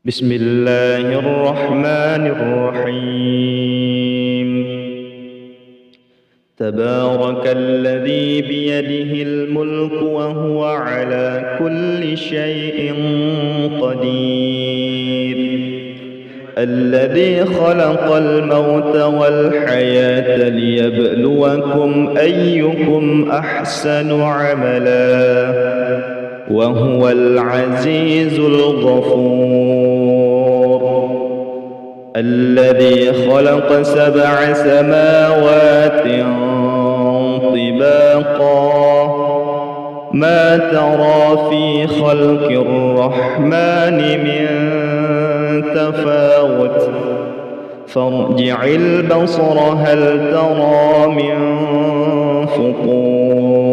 بسم الله الرحمن الرحيم. تبارك الذي بيده الملك وهو على كل شيء قدير، الذي خلق الموت والحياة ليبلوكم أيكم أحسن عملا وهو العزيز الغفور، الذي خلق 7 سماوات طباقا ما ترى في خلق الرحمن من تفاوت فارجع البصر هل ترى من فطور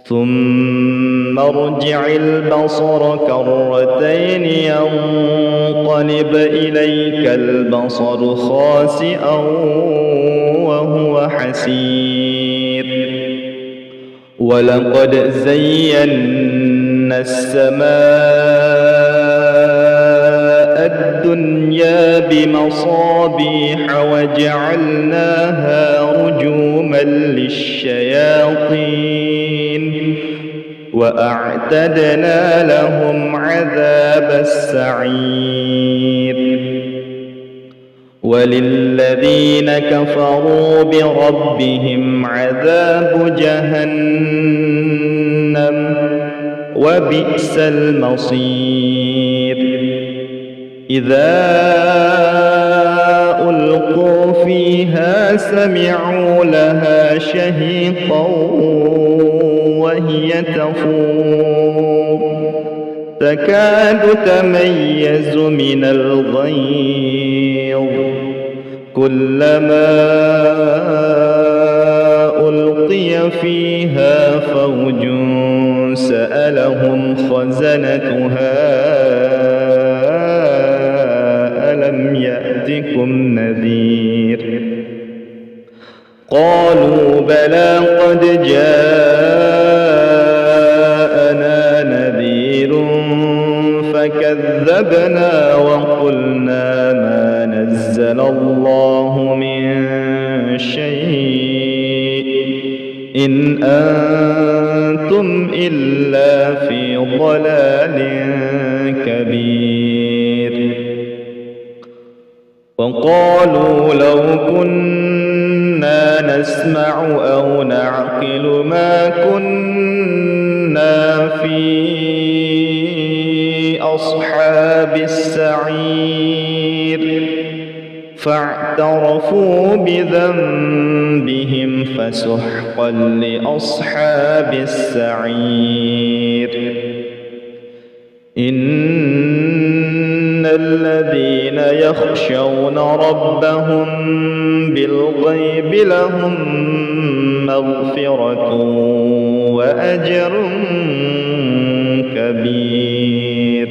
ثم ارجع البصر كرتين ينقلب إليك البصر خاسئا وهو حسير، ولقد زينا السماء الدنيا بمصابيح وجعلناها رجوما للشياطين وأعتدنا لهم عذاب السعير، وللذين كفروا بربهم عذاب جهنم وبئس المصير. إذا ألقوا فيها سمعوا لها شهيقا وهي تفور تكاد تميز من الغيظ، كلما ألقي فيها فوج سألهم خزنتها ألم يأتكم نذير؟ قالوا بلى قد جاءنا نذير فكذبنا وقلنا ما نزل الله من شيء إن أنتم إلا في ضلال كبير. وقالوا لو كنا نسمع أو نعقل ما كنا في أصحاب السعير، فاعترفوا بذنبهم فسحقا لأصحاب السعير. إن الذين يخشون ربهم بالغيب لهم مغفرة وأجر كبير.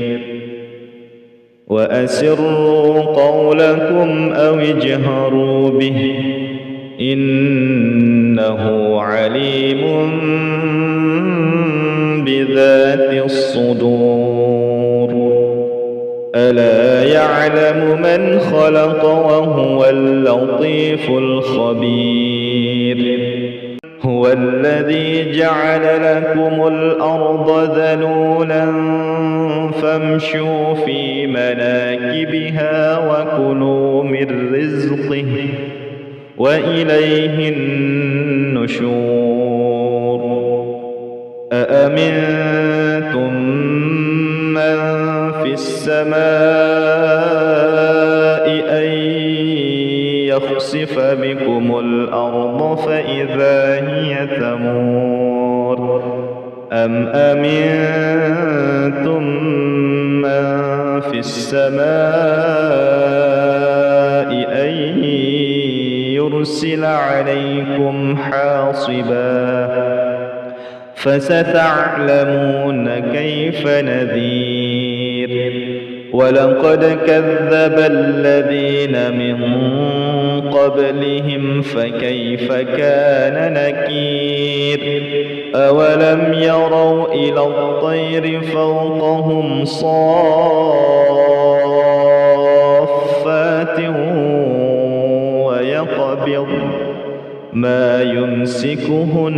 وأسروا قولكم أو اجهروا به إنه عليم بذات الصدور. ألا يعلم من خلق وهو اللطيف الخبير. هو الذي جعل لكم الأرض ذلولا فامشوا في مناكبها وكلوا من رزقه وإليه النشور. أأمنتم من في السماء أن يخسف بكم الأرض فإذا هي تمور أم أمنتم من في السماء أن يرسل عليكم حاصبا فستعلمون كيف نذير. ولقد كذب الذين من قبلهم فكيف كان نكير أولم يروا إلى الطير فوقهم صافات ويقبض ما يمسكهن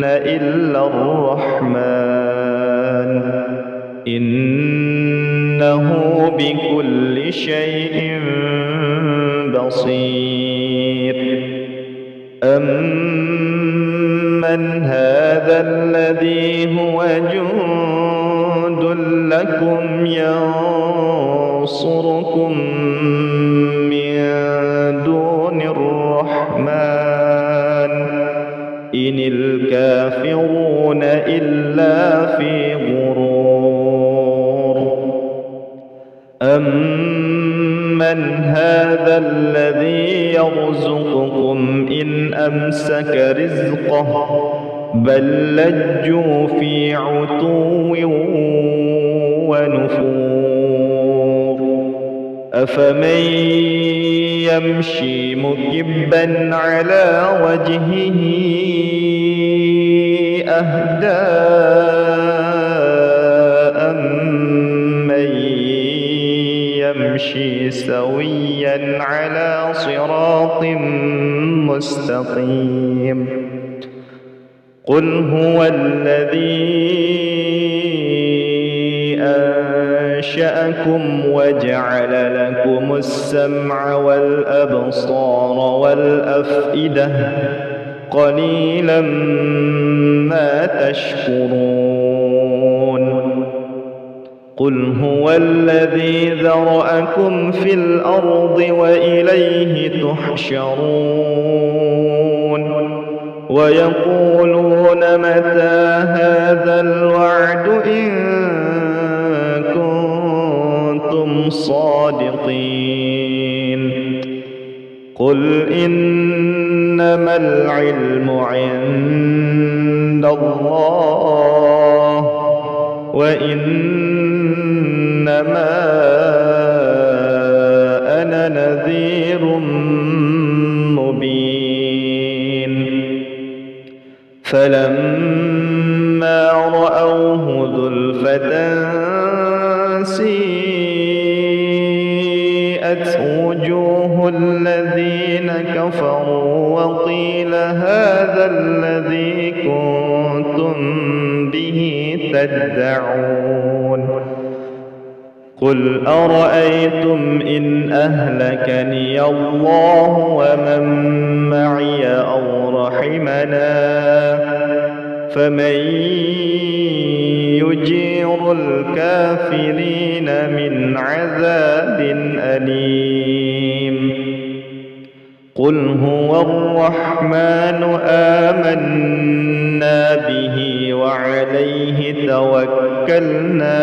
إلا الرحمن إنه بكل شيء بصير أمن هذا الذي هو جند لكم ينصركم من دون الرحمن إن الكافرون إلا في غرور أمن هذا الذي يرزقكم إن أمسك رزقه بل لجوا في عتو ونفور أفمن يمشي مكبا على وجهه أهدى أمن يمشي سويا على صراط مستقيم قل هو الذي أنشأكم وجعل لكم السمع والأبصار والأفئدة قليلا ما تشكرون قل هو الذي ذرأكم في الأرض وإليه تحشرون ويقولون متى هذا الوعد إن كنتم صادقين قل إنما العلم عند الله وإنما أنا نذير مبين فلما رأوه زلفة سيئت وجوه الذين كفروا وقيل هذا الذي كنتم به تدعون قل أرأيتم إن أهلكني الله ومن معي أو رحمنا فمن يجير الكافرين من عذاب أليم قل هو الرحمن آمنا به وعليه توكلنا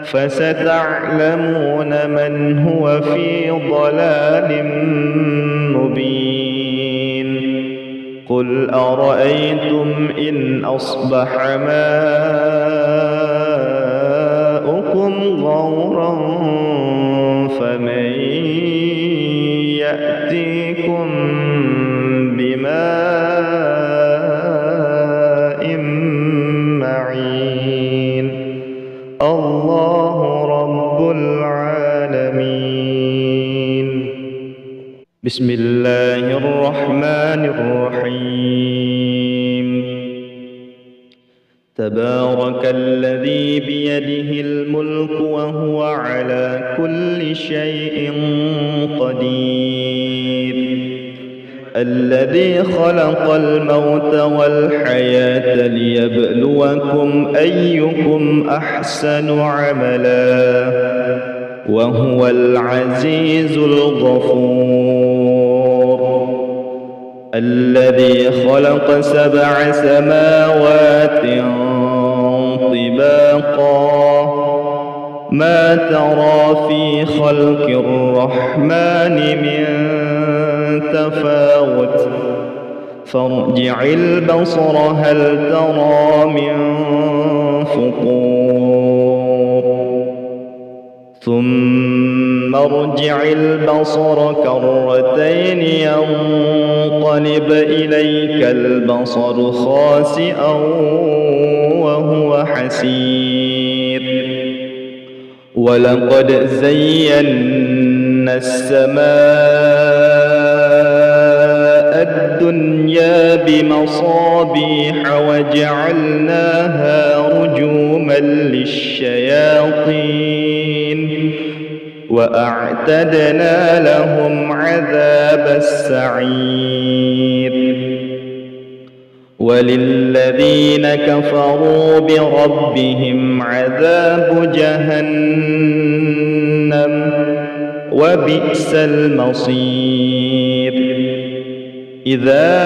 فستعلمون من هو في ضلال مبين قل أرأيتم إن أصبح ماؤكم غورا فمن يأتيكم بماء معين الله رب العالمين بسم الله الرحمن الرحيم تبارك الذي بيده الملك وهو على كل شيء قدير الذي خلق الموت والحياة ليبلوكم أيكم أحسن عملا وهو العزيز الغفور الذي خلق 7 سماوات طباقا ما ترى في خلق الرحمن من تفاوت فارجع البصر هل ترى من فطور ثم ارجع البصر كرتين ينقلب إليك البصر خاسئا وهو حسير ولقد زينا السماء الدنيا بمصابيح وجعلناها رجوما للشياطين وأعتدنا لهم عذاب السعير وللذين كفروا بربهم عذاب جهنم وبئس المصير إذا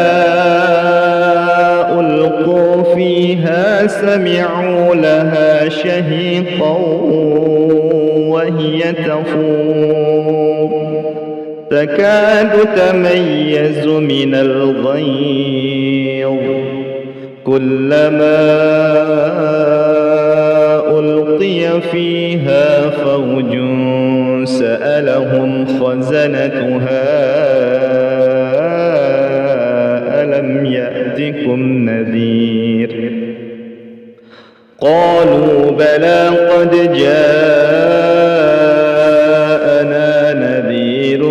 ألقوا فيها سمعوا لها شهيقا وهي تفور تكاد تميز من الغيظ كلما ألقي فيها فوج سألهم خزنتها ألم يأتكم نذير قالوا بلى قد جاءنا نذير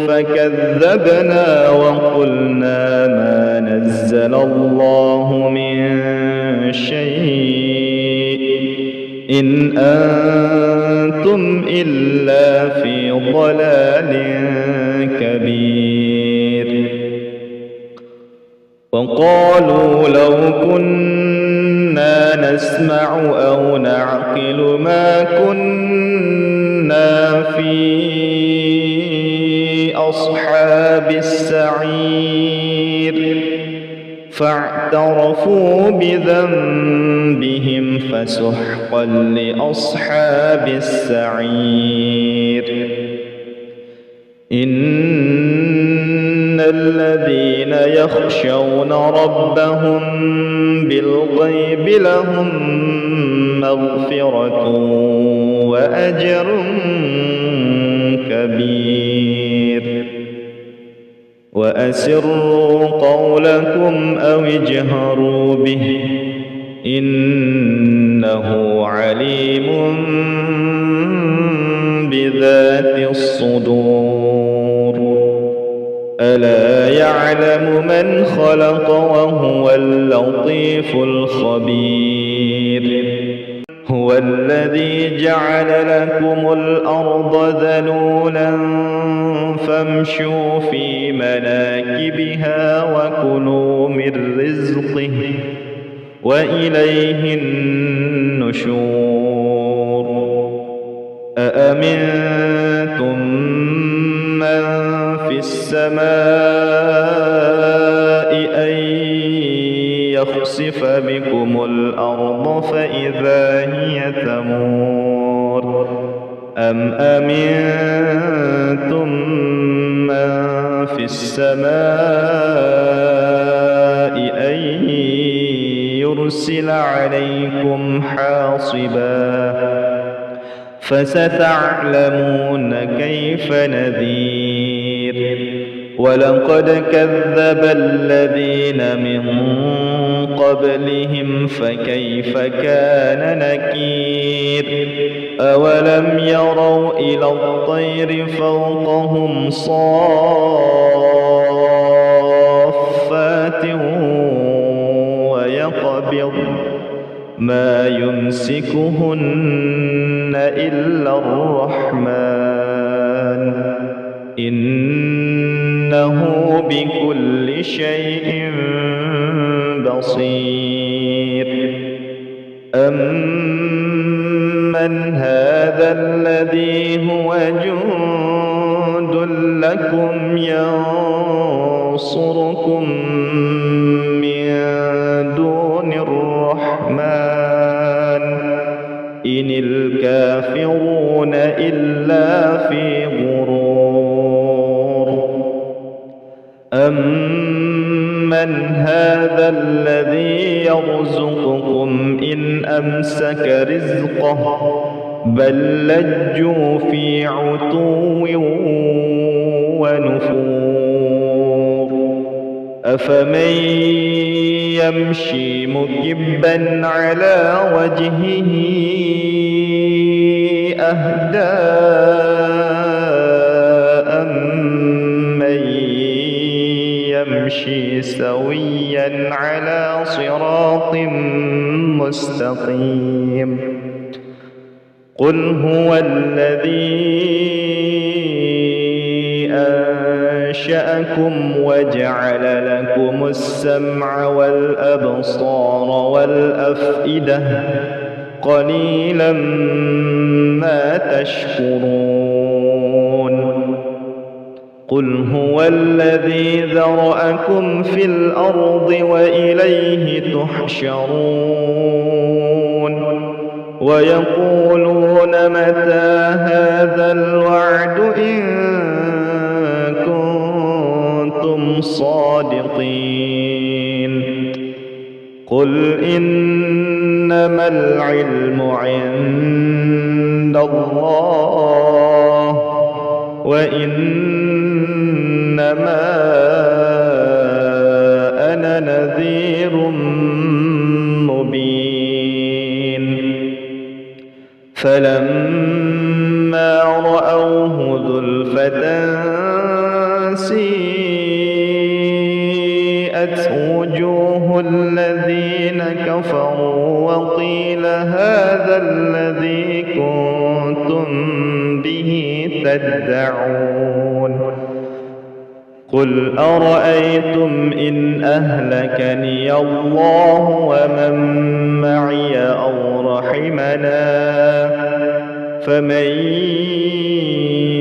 فكذبنا وقلنا ما نزل الله من شيء إن أنتم إلا في ضلال كبير وقالوا لو كنا نسمع أو نعقل ما كنا في أصحاب السعير فاعترفوا بذنبهم فسحقا لأصحاب السعير إن الذين يخشون ربهم بالغيب لهم مغفرة وأجر كبير وأسروا قولكم أو اجهروا به إنه عليم بذات الصدور ألا يعلم من خلق وهو اللطيف الخبير هو الذي جعل لكم الأرض ذلولا فامشوا في مناكبها وكلوا من رزقه وإليه النشور أأمنتم من في السماء أن يخسف بكم الأرض فإذا هي تمور أم أمنتم من في السماء أن يرسل عليكم حاصبا فستعلمون كيف نذير ولقد كذب الذين من قبلهم فكيف كان نكير أولم يروا إلى الطير فوقهم صافات ويقبض ما يمسكهن إلا الرحمن إنه بكل شيء بصير أمن هذا الذي هو جند لكم ينصركم من دون الرحمن إن الكافرون إلا في غرور أمن هذا الذي يرزقكم إن أمسك رزقه بل لجوا في عتو ونفور أفمن يمشي مكبا على وجهه أهدى أمن يمشي سويا على صراط مستقيم قل هو الذي أنشأكم وجعل لكم السمع والأبصار والأفئدة قليلا ما تشكرون قل هو الذي ذرأكم في الأرض وإليه تحشرون ويقولون متى هذا الوعد إن كنتم صادقين قل إنما العلم عند الله وإنما أنا نذير مبين فلما رأوه زلفة سيئت وجوه الذين كفروا وقيل هذا الذي كنتم به تدعون قل أرأيتم إن أهلكني الله ومن معي أو رحمنا فمن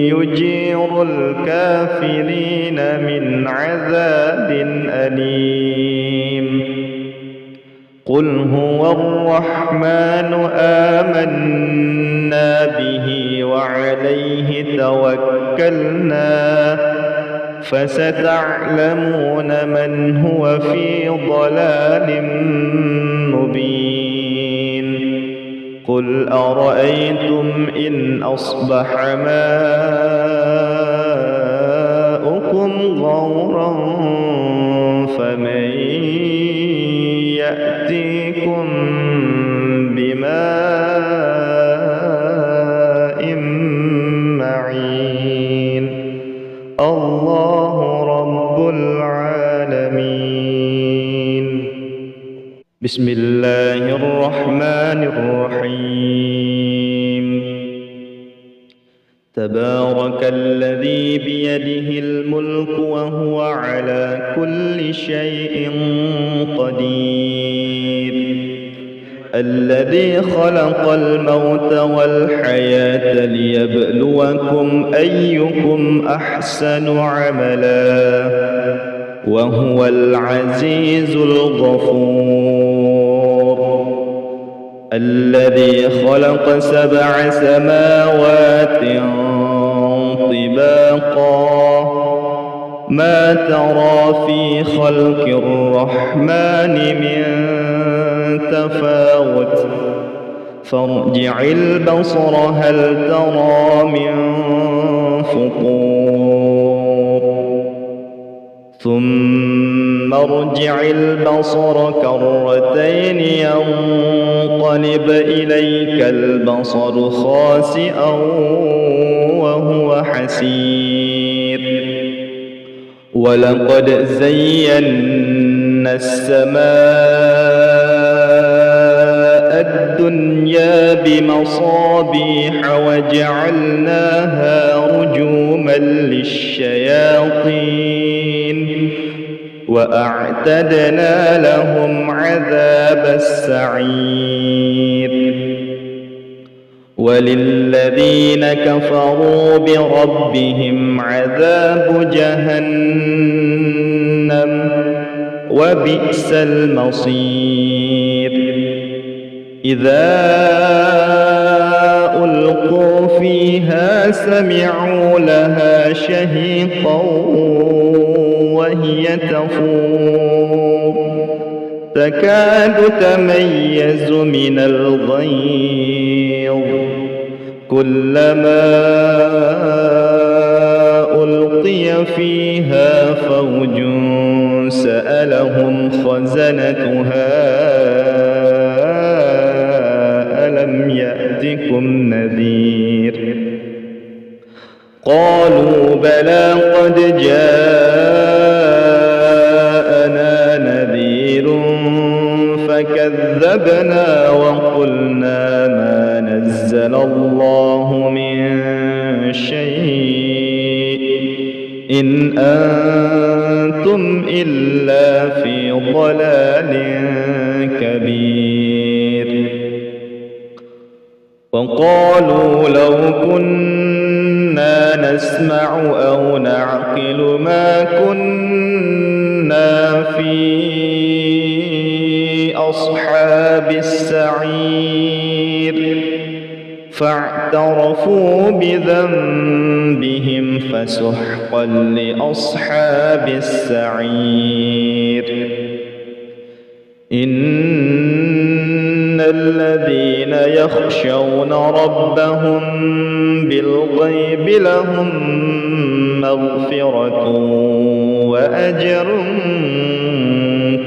يجير الكافرين من عذاب أليم قل هو الرحمن آمنا به وعليه توكلنا فستعلمون من هو في ضلال مبين قل أرأيتم إن أصبح ماؤكم غورا فمن يأتيكم بماء معين الله رب العالمين بسم الله الرحمن الرحيم تبارك الذي بيده الملك وهو على كل شيء قدير الذي خلق الموت والحياة ليبلوكم أيكم أحسن عملا وهو العزيز الغفور الذي خلق 7 سماوات طباقا ما ترى في خلق الرحمن من تفاوت فارجع البصر هل ترى من فطور ثم ارجع البصر كرتين ينقلب إليك البصر خاسئا وهو حسير ولقد زينا السماء الدنيا بمصابيح وجعلناها رجوما للشياطين وأعتدنا لهم عذاب السعير وللذين كفروا بربهم عذاب جهنم وبئس المصير إذا ألقوا فيها سمعوا لها شهيقا وهي تفور تكاد تميز من الغيظ كلما ألقي فيها فوج سألهم خزنتها ألم يأتكم نذير قالوا بلى قد جاءنا نذير فكذبنا وقلنا ما نزل الله من شيء إن أنتم إلا في ضلال كبير وقالوا لو كنا نسمع أو نعقل ما كنا في أصحاب السعير فاعترفوا بذنبهم فسحقا لأصحاب السعير إن الذين يخشون ربهم بالغيب لهم مغفرة وأجر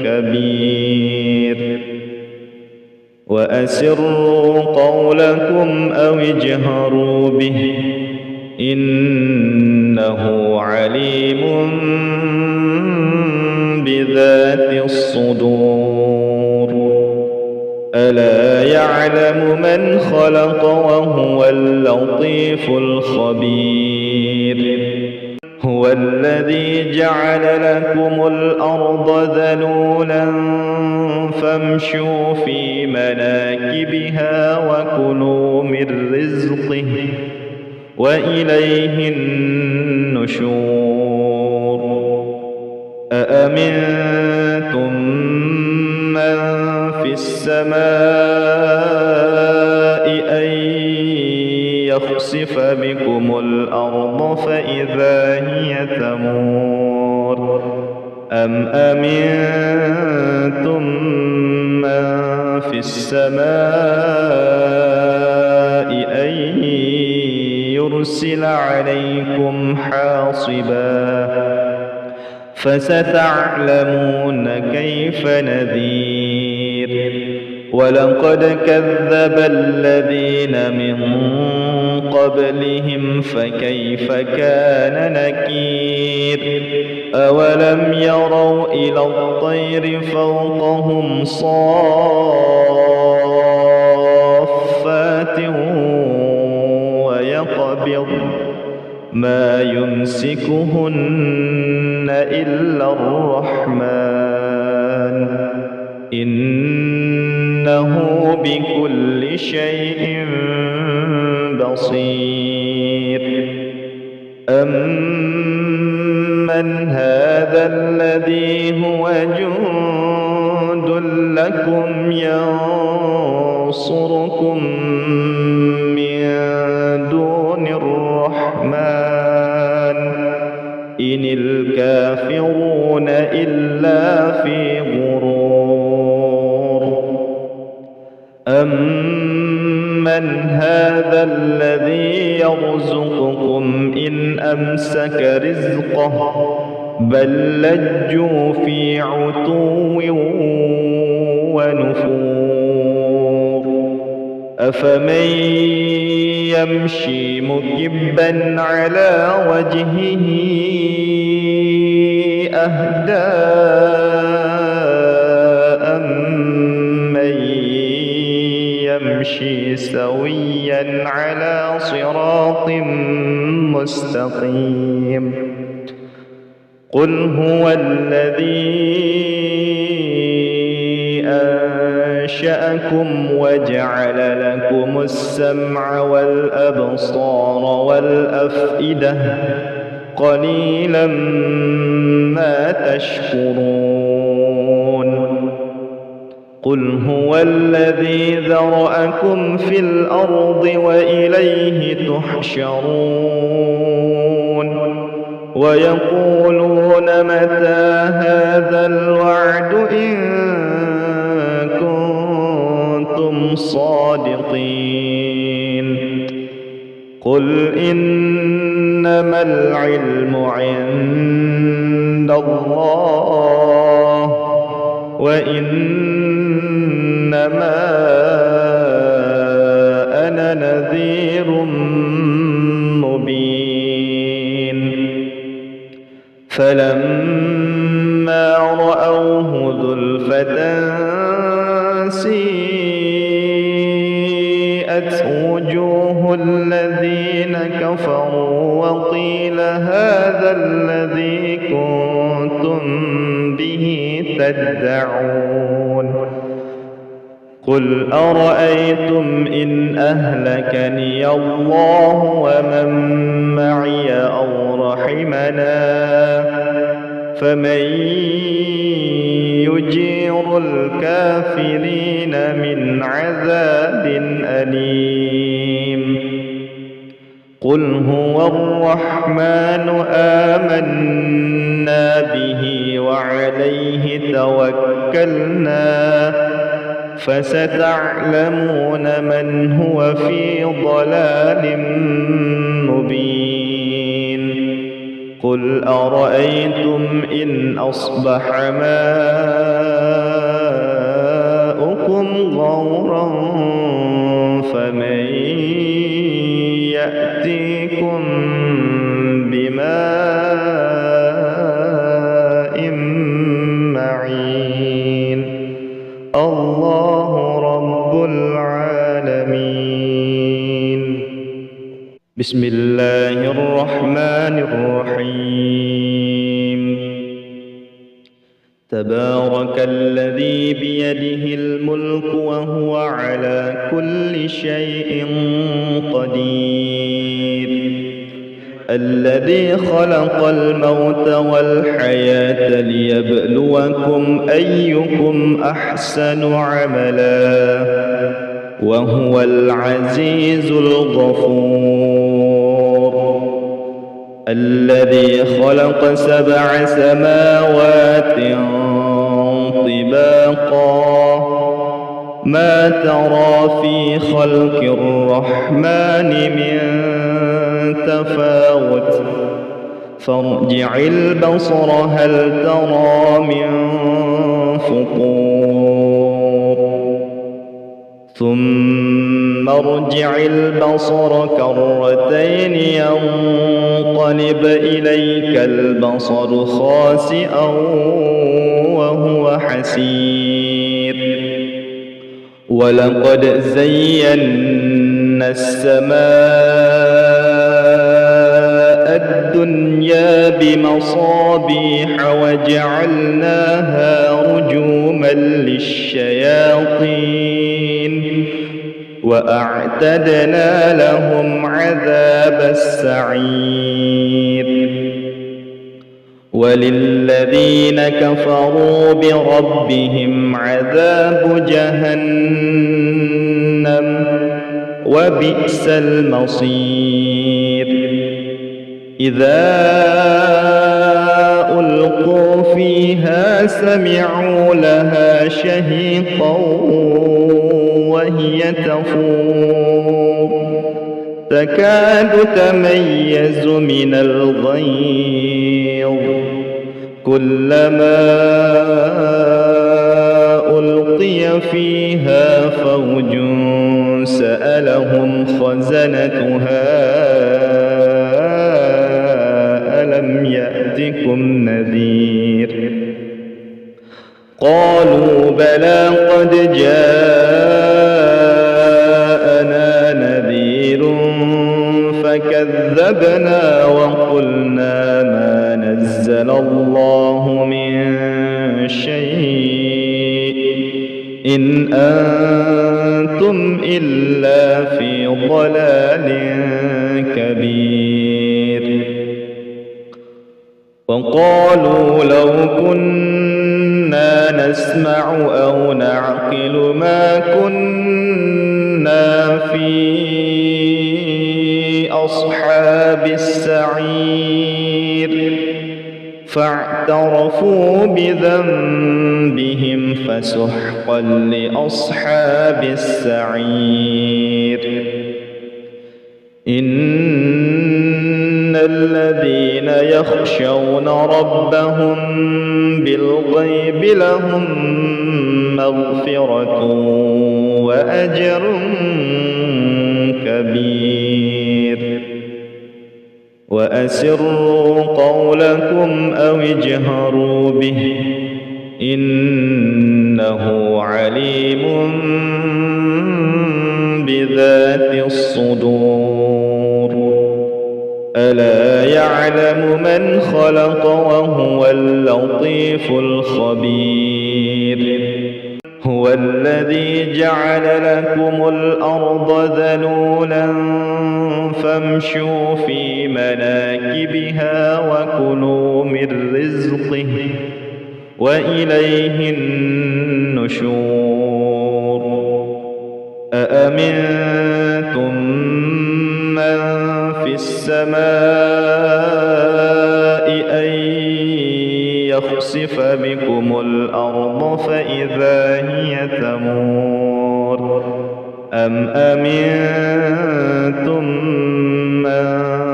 كبير وأسروا قولكم أو اجهروا به إنه عليم بذات الصدور ألا يعلم من خلق وهو اللطيف الخبير هو الذي جعل لكم الأرض ذلولا فامشوا في مناكبها وكلوا من رزقه وإليه النشور أأمنتم من في السماء أن يخسف بكم الأرض فإذا هي تمور أم أمنتم من في السماء أن يرسل عليكم حاصبا فستعلمون كيف نذير ولقد كذب الذين من قبلهم فكيف كان نكير أولم يروا إلى الطير فوقهم صافات ويقبض ما يمسكهن إلا الرحمن إنه بكل شيء بصير أمن هذا الذي هو جند لكم ينصركم من دون الرحمن إن الكافرون إلا في غرور أمن هذا الذي يرزقكم إن أمسك رزقه بل لجوا في عتو ونفور أفمن يمشي مكبا على وجهه أهدى أمن يمشي سويا على صراط مستقيم قل هو الذي أنشأكم وجعل لكم السمع والأبصار والأفئدة قليلا ما تشكرون قل هو الذي ذرأكم في الأرض وإليه تحشرون ويقولون متى هذا الوعد إن كنتم صادقين قل إنما العلم عند الله وإنما أنا نذير مبين فلما رأوه زلفة سيئت وجوه الذين كفروا وقيل هذا الذي كنتم به تدعون قل أرأيتم إن أهلكني الله ومن معي أو رحمنا فمن يجير الكافرين من عذاب أليم قل هو الرحمن آمنا به وعليه توكلنا فستعلمون من هو في ضلال مبين قل أرأيتم إن أصبح ماؤكم غورا فمن يأتيكم بماء معين الله رب العالمين بسم الله الرحمن الرحيم تبارك الذي بيده الملك وهو على كل شيء قدير الذي خلق الموت والحياة ليبلوكم أيكم أحسن عملا وهو العزيز الغفور الذي خلق 7 سماوات طباقا ما ترى في خلق الرحمن من تفاوت فارجع البصر هل ترى من فطور ثم ارجع البصر كرتين ينقلب إليك البصر خاسئا وهو حسير ولقد زينا السماء الدنيا بمصابيح وجعلناها رجوما للشياطين وأعتدنا لهم عذاب السعير وللذين كفروا بربهم عذاب جهنم وبئس المصير إذا ألقوا فيها سمعوا لها شهيقا وهي تفور تكاد تميز من الغيظ كلما ألقي فيها فوج سألهم خزنتها ألم يأتكم نذير قالوا بلى قد جاءنا نذير فكذبنا وقلنا ما نزل الله من شيء إن أنتم إلا في ضلال كبير وقالوا لو كنا نسمع أو نعقل ما كنا في أصحاب السعير فاعترفوا بذنبهم فسحقا لأصحاب السعير الذين يخشون ربهم بالغيب لهم مغفرة وأجر كبير وأسروا قولكم أو اجهروا به إنه عليم بذات الصدور ألا يعلم من خلق وهو اللطيف الخبير هو الذي جعل لكم الأرض ذلولا فامشوا في مناكبها وكلوا من رزقه وإليه النشور أأمنتم من في السماء أن يخسف بكم الأرض فإذا هي تمور أم أمنتم من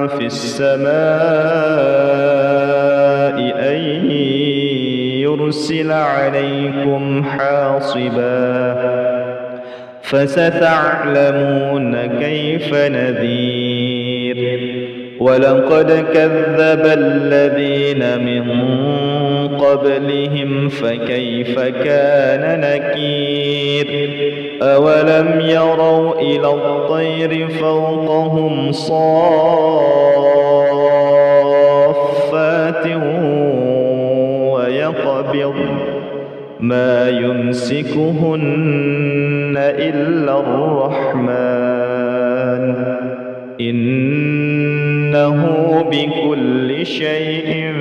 في السماء أن يرسل عليكم حاصبا فستعلمون كيف نذير ولقد كذب الذين من قبلهم فكيف كان نكير أولم يروا إلى الطير فوقهم صافات ويقبض ما يمسكهن إلا الرحمن إنه بكل شيء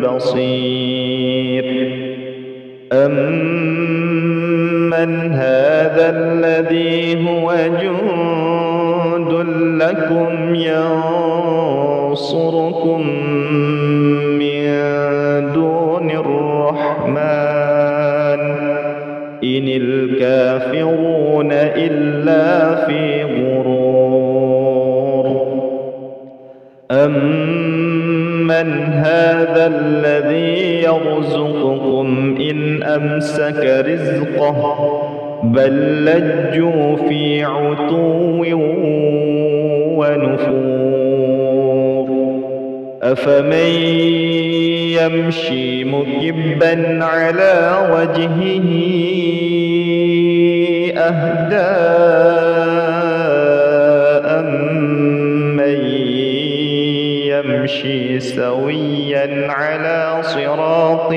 بصير أمن هذا الذي هو جند لكم ينصركم من دون الرحمن إن الكافرون إلا في غرور أمن هذا الذي يرزقكم إن أمسك رزقه بل لجوا في عتو ونفور أفمن يمشي مكبا على وجهه أهدى أمن يمشي سويا على صراط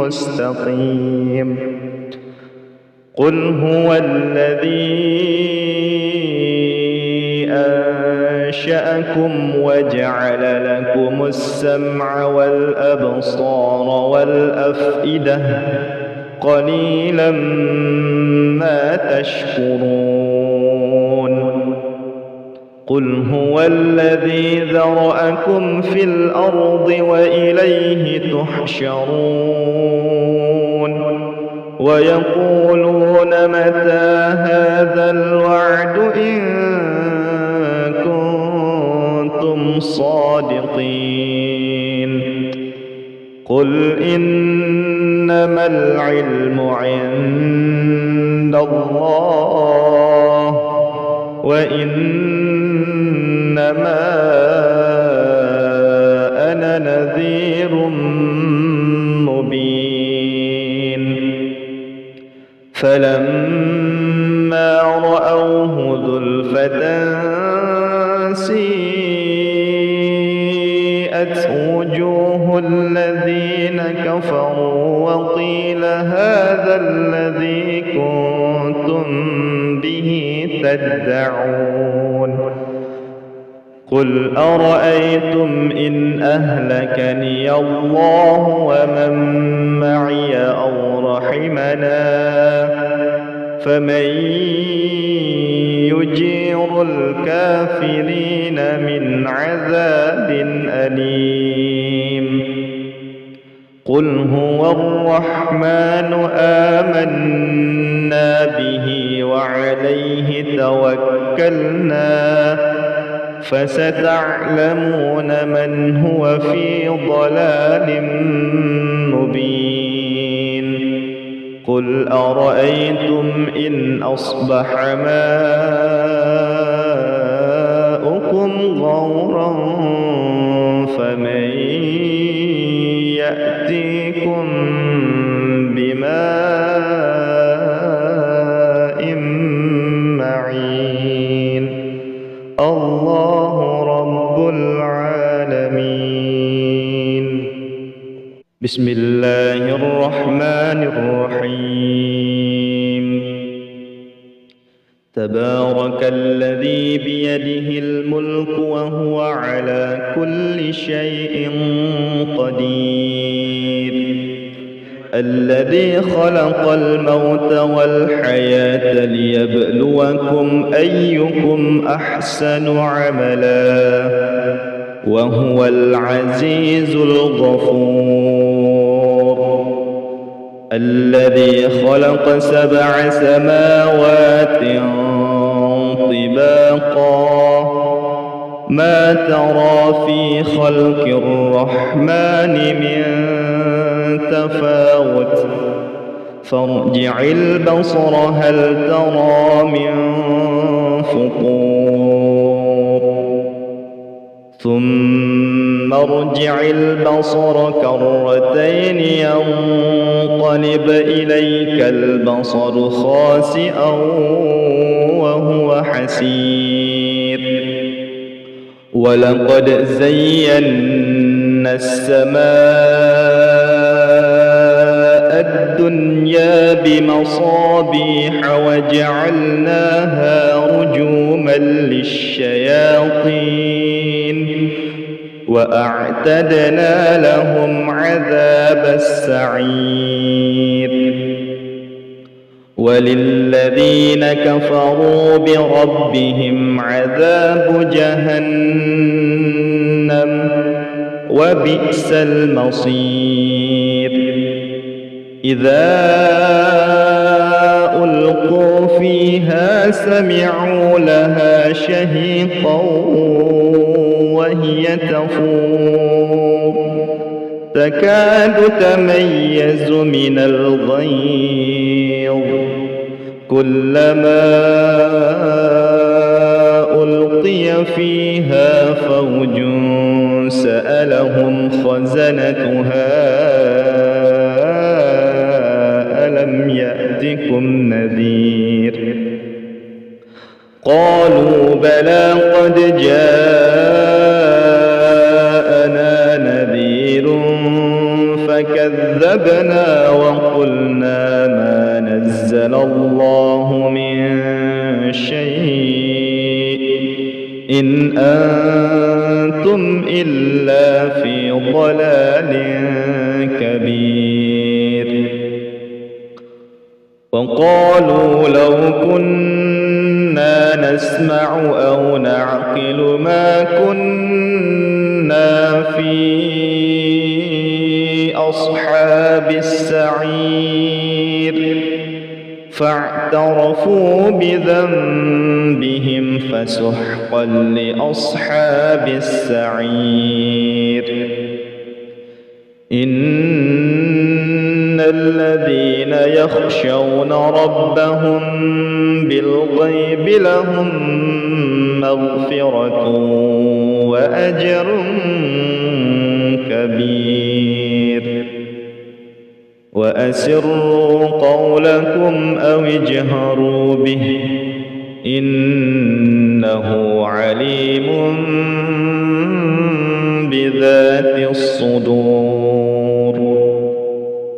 مستقيم قل هو الذي أنشأكم وجعل لكم السمع والأبصار والأفئدة قليلا ما تشكرون قل هو الذي ذرأكم في الأرض وإليه تحشرون ويقولون متى هذا الوعد إن كنتم صادقين قل إنما العلم عند الله وإنما أنا نذير مبين فلما رأوه زلفة سيئت وجوه الذين كفروا وقيل هذا الذي كنتم به تدعون قل أرأيتم إن أهلكني الله ومن معي أو رحمنا فمن يجير الكافرين من عذاب أليم قل هو الرحمن آمنا به وعليه توكلنا فستعلمون من هو في ضلال مبين قل أرأيتم إن أصبح ماؤكم غورا فمن يأتيكم بماء معين الله رب العالمين بسم الله الرحمن الرحيم تبارك الذي بيده الملك وهو على كل شيء قدير الذي خلق الموت والحياة ليبلوكم أيكم أحسن عملا وهو العزيز الغفور الذي خلق 7 سماوات طباقا ما ترى في خلق الرحمن من تفاوت فارجع البصر هل ترى من فطور ثم ارجع البصر كرتين ينقلب إليك البصر خاسئا وهو حسير ولقد زينا السماء الدنيا بمصابيح وجعلناها رجوما للشياطين وأعتدنا لهم عذاب السعير وللذين كفروا بربهم عذاب جهنم وبئس المصير إذا ألقوا فيها سمعوا لها شهيقا وهي تفور تكاد تميز من الغيظ كلما ألقي فيها فوج سألهم خزنتها ألم يأتكم نذير قالوا بلى قد جاءنا نذير فكذبنا وقلنا ما نزل الله من شيء إن أنتم إلا في ضلال كبير وقالوا لو كنا نسمع أو نعقل ما كنا في أصحاب السعير فاعترفوا بذنبهم فسحقا لأصحاب السعير إن الذين يخشون ربهم بالغيب لهم مغفرة وأجر كبير وأسروا قولكم أو اجهروا به إنه عليم بذات الصدور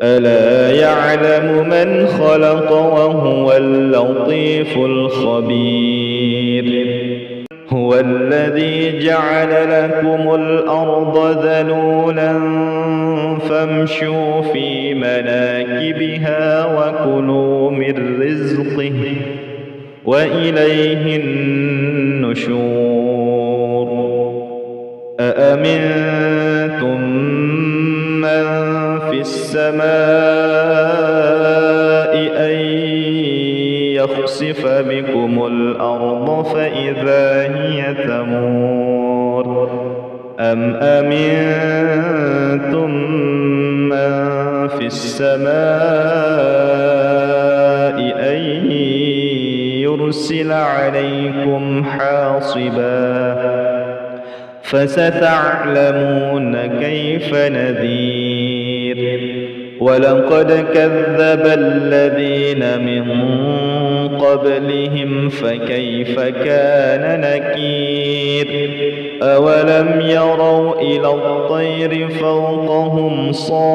ألا يعلم من خلق وهو اللطيف الخبير هو الذي جعل لكم الأرض ذلولا فامشوا في مناكبها وكلوا من رزقه وإليه النشور أأمنتم من في السماء أن يخسف بكم الأرض فإذا هي تمور أم أمنتم من في السماء أن يرسل عليكم حاصبا فستعلمون كيف نذير ولقد كذب الذين من قبلهم فكيف كان نكير أولم يروا إلى الطير فوقهم صافات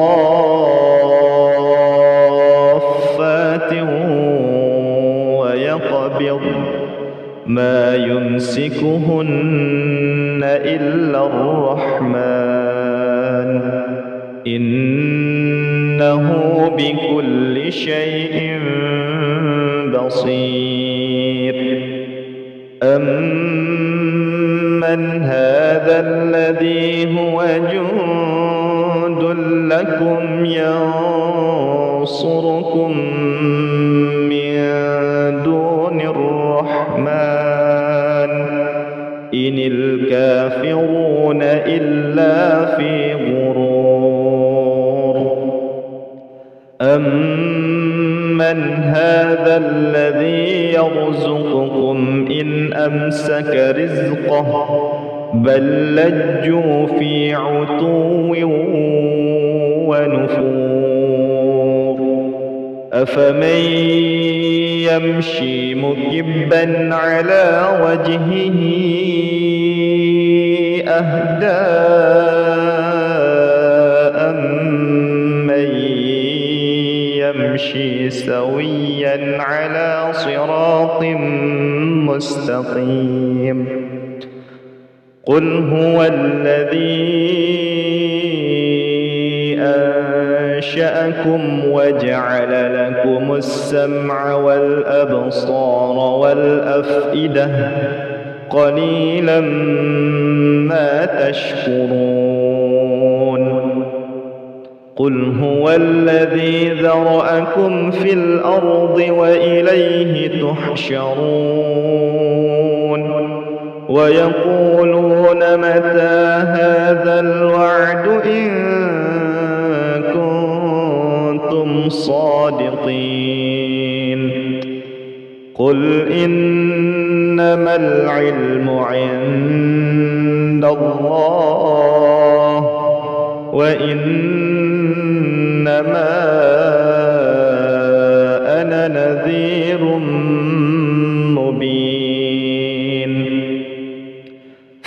ويقبض ما يمسكهن إلا الرحمن إنه بكل شيء بصير أمن هذا الذي هو جند لكم ينصركم من دون الرحمن إن الكافرون إلا في غرور أمن هذا الذي يرزقكم إن أمسك رزقه بل لجوا في عتو ونفور أفمن يمشي مكبا على وجهه أهدى أمن يمشي سويا على صراط مستقيم قل هو الذي أنشأكم وجعل لكم السمع والأبصار والأفئدة قليلا ما تشكرون قل هو الذي ذرأكم في الأرض وإليه تحشرون ويقولون متى هذا الوعد إن كنتم صادقين قل إنما العلم عند الله وإنما أنا نذير مبين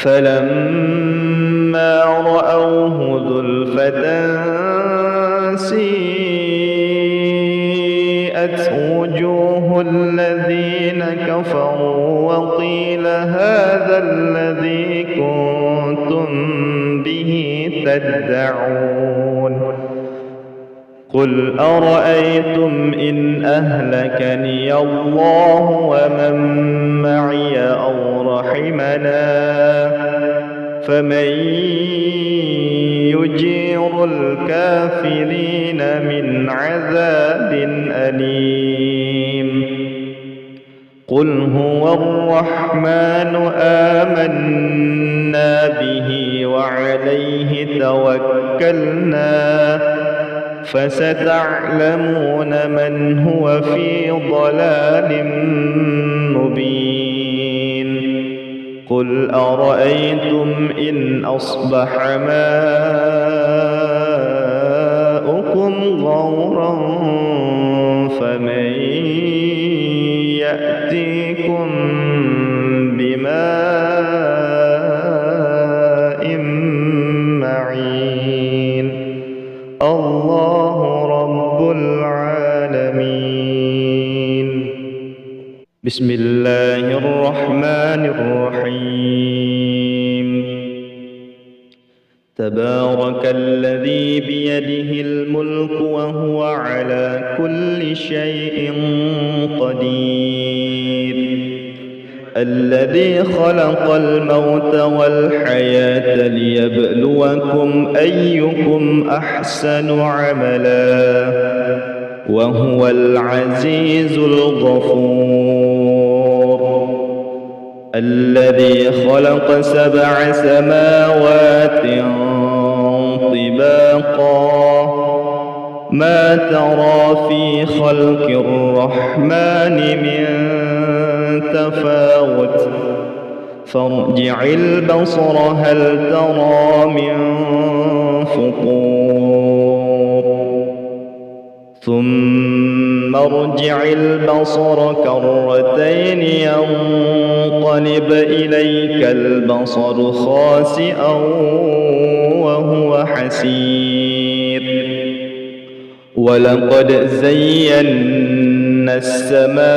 فلما رأوه زلفة سيئت وجوه الذين كفروا وقيل هذا الذي كنتم به تدعون قل أرأيتم إن أهلكني الله ومن معي أو رحمنا فمن يجير الكافرين من عذاب أليم قل هو الرحمن آمنا به وعليه توكلنا فستعلمون من هو في ضلال مبين قل أرأيتم إن أصبح ماؤكم غورا فمن يأتيكم بماء معين الله رب العالمين بسم الله الرحمن الرحيم تبارك الذي بيده الملك وهو على كل شيء قدير الذي خلق الموت والحياة ليبلوكم أيكم أحسن عملا وهو العزيز الغفور. الذي خلق 7 سماوات طباقا ما ترى في خلق الرحمن من تفاوت فارجع البصر هل ترى من فطور ثم ارجع البصر كرتين ينقلب إليك البصر خاسئا وهو حسير. ولقد زينا السماء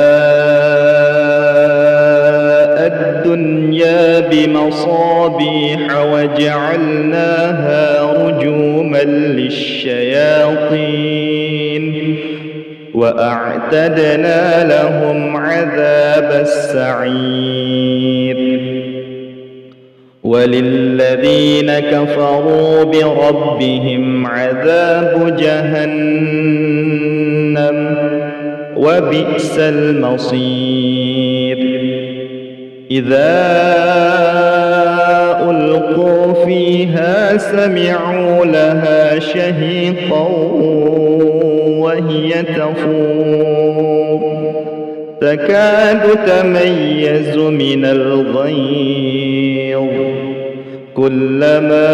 الدنيا بمصابيح وجعلناها رجوما للشياطين وأعتدنا لهم عذاب السعير. وللذين كفروا بربهم عذاب جهنم وبئس المصير. إذا ألقوا فيها سمعوا لها شهيقا وهي تفور تكاد تميز من الغيظ كلما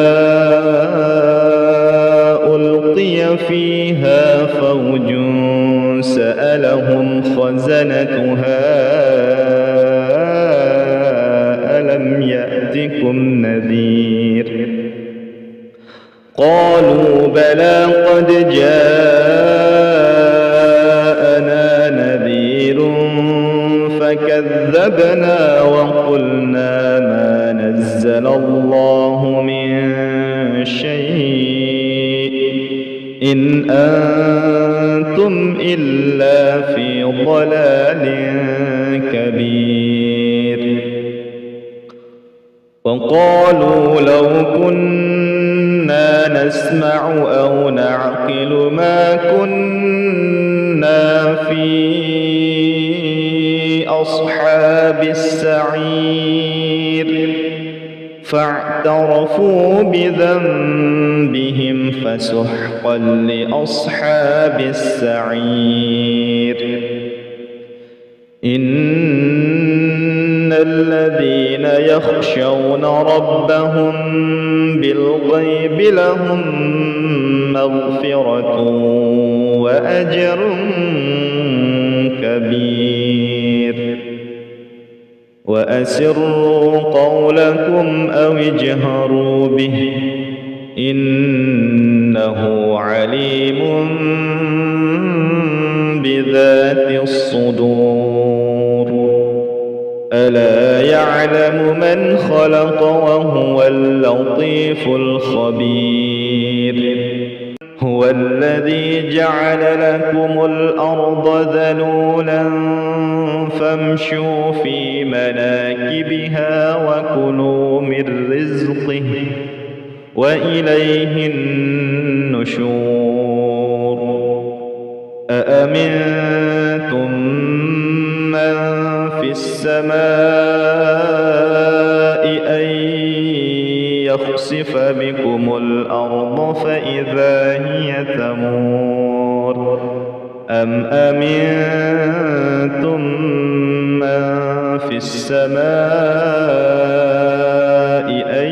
ألقي فيها فوج سألهم خزنتها ألم يأتكم نذير قالوا بلى قد جاءنا نذير فكذبنا وقلنا ما نزل الله من شيء إن أنتم إلا في ضلال كبير. وقالوا لو كنا نسمع أو نعقل ما كنا في أصحاب السعير فاعترفوا بذنبهم فسحقا لأصحاب السعير. إن الذين يخشون ربهم بالغيب لهم مغفرة وأجر كبير. وأسروا قولكم أو اجهروا به إنه عليم بذات الصدور. ألا يعلم من خلق وهو اللطيف الخبير. هو الذي جعل لكم الأرض ذلولا فامشوا في مناكبها وكلوا من رزقه وإليه النشور. أأمنتم من في السماء أن يخسف بكم الأرض فإذا هي تمور أم أمنتم من في السماء أن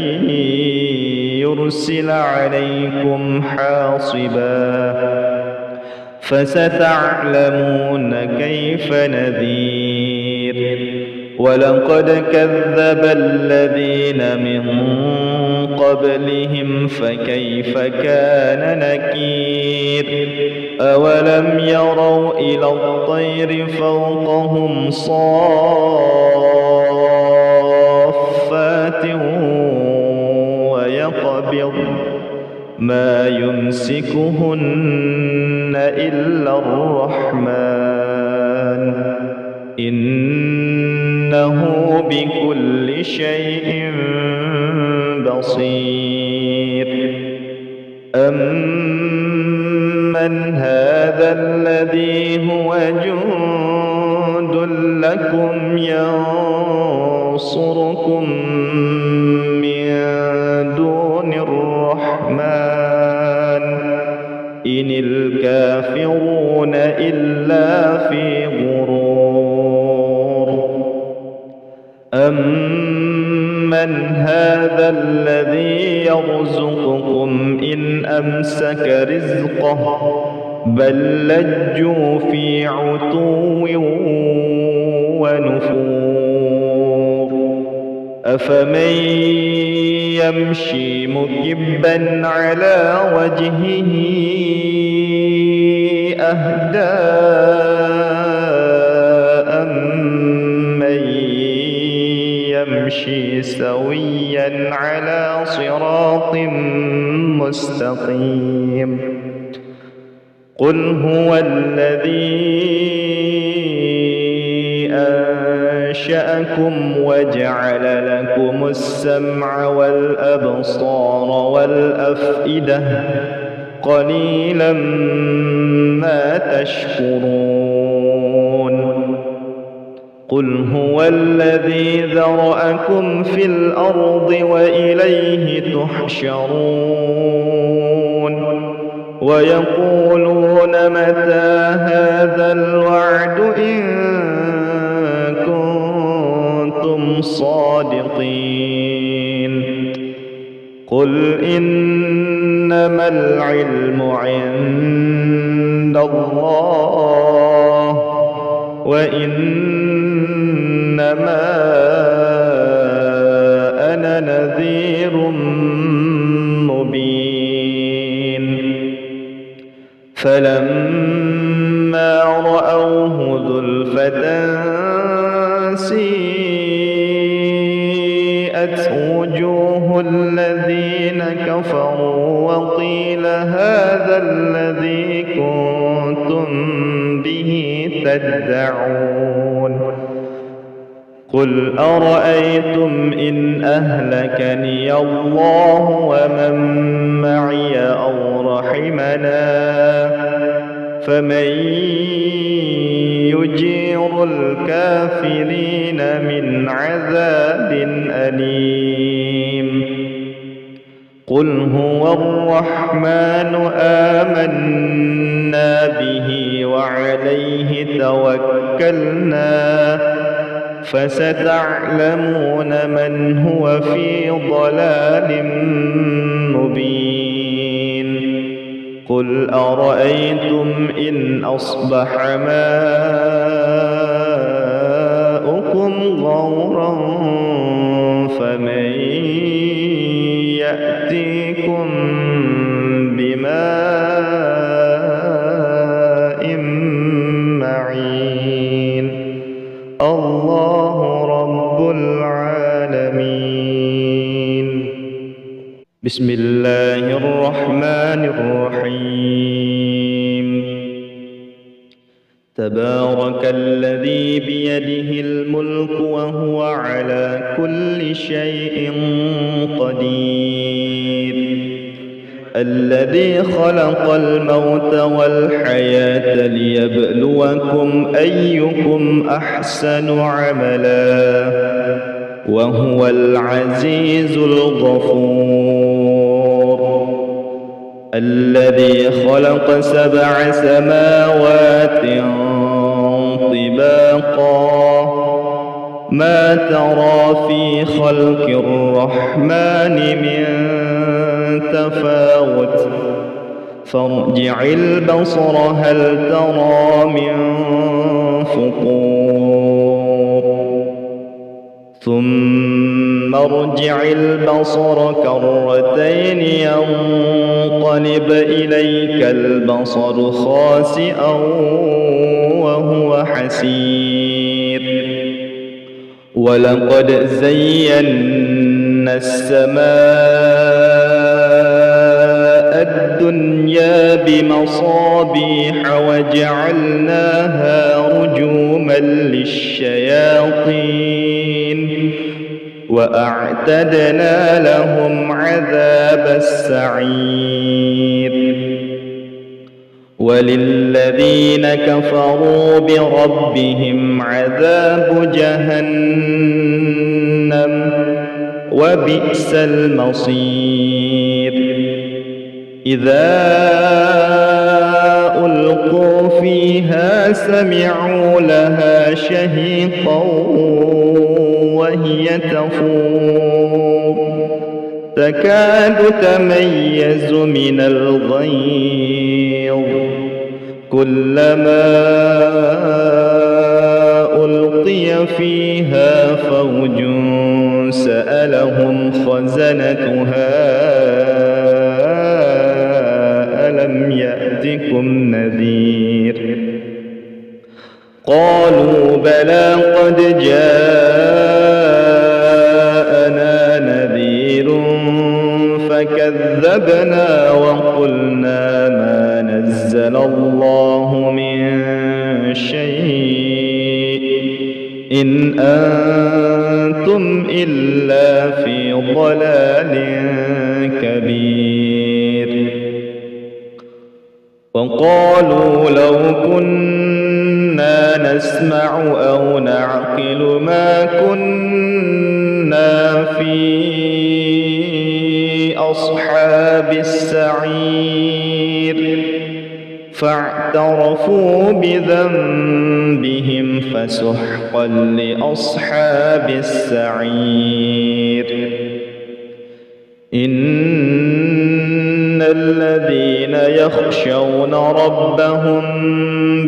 يرسل عليكم حاصبا فستعلمون كيف نذير. ولقد كذب الذين من قبلهم فكيف كان نكير. أولم يروا إلى الطير فوقهم صافات ويقبض ما يمسكهن إلا الرحمن إنه بكل شيء بصير. أمن أَمَّنْ هَذَا الَّذِي هُوَ جُندٌ لَكُمْ يَنصُرُكُم مِّن دُونِ الرَّحْمَٰنِ إِنِ الْكَافِرُونَ إِلَّا فِي غُرُورٍ أَمَّنْ هَذَا الَّذِي يَرْزُقُكُمْ إِنْ أَمْسَكَ رِزْقَهُ بَل لَّجُّوا فِي عُتُوٍّ وَنُفُورٍ أَفَمَن يَمْشِي مُكِبًّا عَلَىٰ وَجْهِهِ أَهْدَىٰ أَمَّن يَمْشِي سَوِيًّا عَلَىٰ صِرَاطٍ مُّسْتَقِيمٍ قُلْ هُوَ الَّذِي أَنشَأَكُمْ وَجَعَلَ لَكُمُ السَّمْعَ وَالْأَبْصَارَ وَالْأَفْئِدَةَ قَلِيلًا مَّا تَشْكُرُونَ قُلْ هُوَ الَّذِي ذَرَأَكُمْ فِي الْأَرْضِ وَإِلَيْهِ تُحْشَرُونَ وَيَقُولُونَ مَتَىٰ هَٰذَا الْوَعْدُ إِن كُنتُمْ صَادِقِينَ قُلْ إِنَّمَا الْعِلْمُ عِندَ اللَّهِ وَإِنَّمَا أَنَا نَذِيرٌ مُّبِينٌ فَلَمَّا رَأَوْهُ زُلْفَةً سِيئَتْ وُجُوهُ الَّذِينَ كَفَرُوا وَقِيلَ هَٰذَا الَّذِي كُنتُم بِهِ تَدَّعُونَ قُلْ أَرَأَيْتُمْ إِنْ أَهْلَكَنِيَ اللَّهُ وَمَن مَّعِيَ أَوْ رَحِمَنَا فَمَن يُجِيرُ الْكَافِرِينَ مِنْ عَذَابٍ أَلِيمٍ قُلْ هُوَ الرَّحْمَٰنُ آمَنَّا بِهِ وَعَلَيْهِ تَوَكَّلْنَا فَسَتَعْلَمُونَ مَنْ هُوَ فِي ضَلَالٍ مُّبِينٍ قُلْ أَرَأَيْتُمْ إِنْ أَصْبَحَ مَاؤُكُمْ غَوْرًا فَمَن يَأْتِيكُم بِمَاءٍ مَّعِينٍ اللَّهُ رَبُّ الْعَالَمِينَ بسم الله الرحمن الرحيم تبارك الذي بيده الملك وهو على كل شيء قدير الذي خلق الموت والحياة ليبلوكم أيكم أحسن عملا وهو العزيز الغفور الذي خلق 7 سماوات طباقا ما ترى في خلق الرحمن من تفاوت فارجع البصر هل ترى من فطور ثم ارجع البصر كرتين ينقلب إليك البصر خاسئا وهو حسير ولقد زينا السماء الدنيا بمصابيح وجعلناها رجوما للشياطين وأعتدنا لهم عذاب السعير وللذين كفروا بربهم عذاب جهنم وبئس المصير إذا ألقوا فيها سمعوا لها شهيقا وهي تفور تكاد تميز من الغيظ كلما ألقي فيها فوج سألهم خزنتها ألم يأتكم نذير قالوا بلى قد جاءنا نذير فكذبنا وقلنا ما نزل الله من شيء إن أنتم إلا في ضلال كبير وقالوا لو كنا نسمع أو نعقل ما كنا في أصحاب السعير فاعترفوا بذنبهم فسحقا لأصحاب السعير إن الذين يخشون ربهم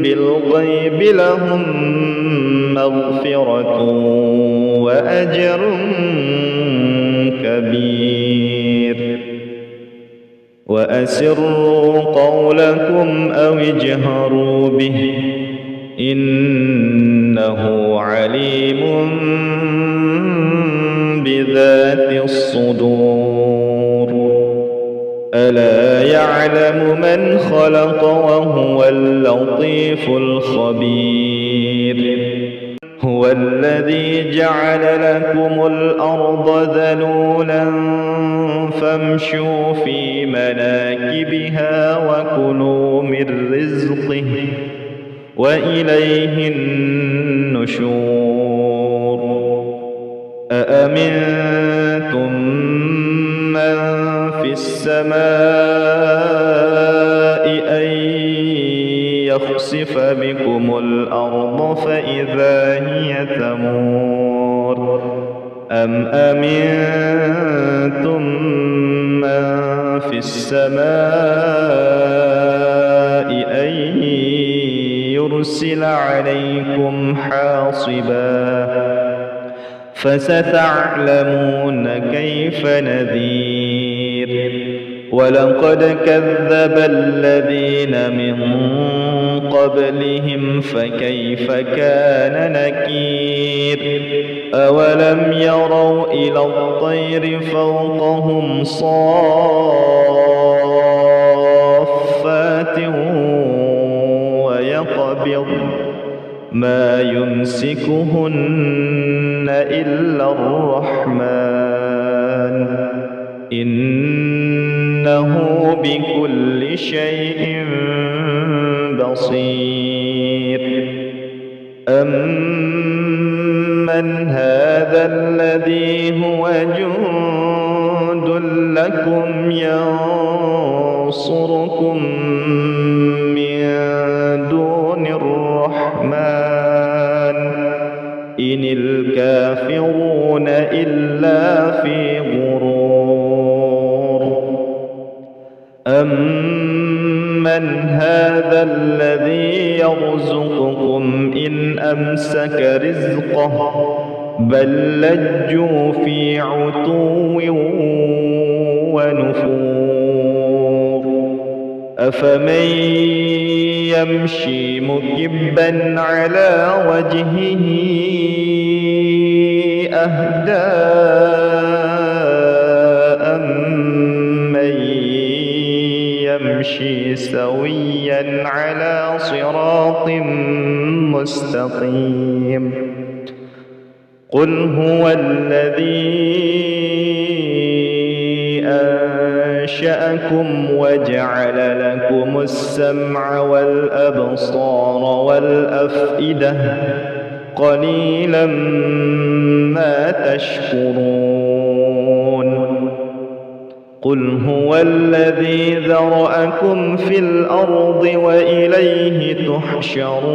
بالغيب لهم مغفرة وأجر كبير وأسروا قولكم أو اجهروا به إنه عليم بذات الصدور ألا يعلم من خلق وهو اللطيف الخبير هو الذي جعل لكم الأرض ذلولا فامشوا في مناكبها وكلوا من رزقه وإليه النشور أأمنتم من في السماء أن يخسف بكم الأرض فإذا هي تمور أم أمنتم من في السماء أن يرسل عليكم حاصبا فستعلمون كيف نذير ولقد كذب الذين من قبلهم فكيف كان نكير أولم يروا إلى الطير فوقهم صافات ويقبض ما يمسكهن إلا الرحمن إنه بكل شيء بصير أمن هذا الذي هو جند لكم ينصركم من دون الرحمن إن الكافرون إلا في غرور أمن هذا الذي يرزقكم إن أمسك رزقه بل لجوا في عتو ونفور أفمن يمشي مكبا على وجهه أهدى أمن يمشي سويا على صراط مستقيم قل هو الذي أنشأكم وجعل لكم السمع والأبصار والأفئدة قليلا ما تشكرون قل هو الذي ذرأكم في الأرض وإليه تحشرون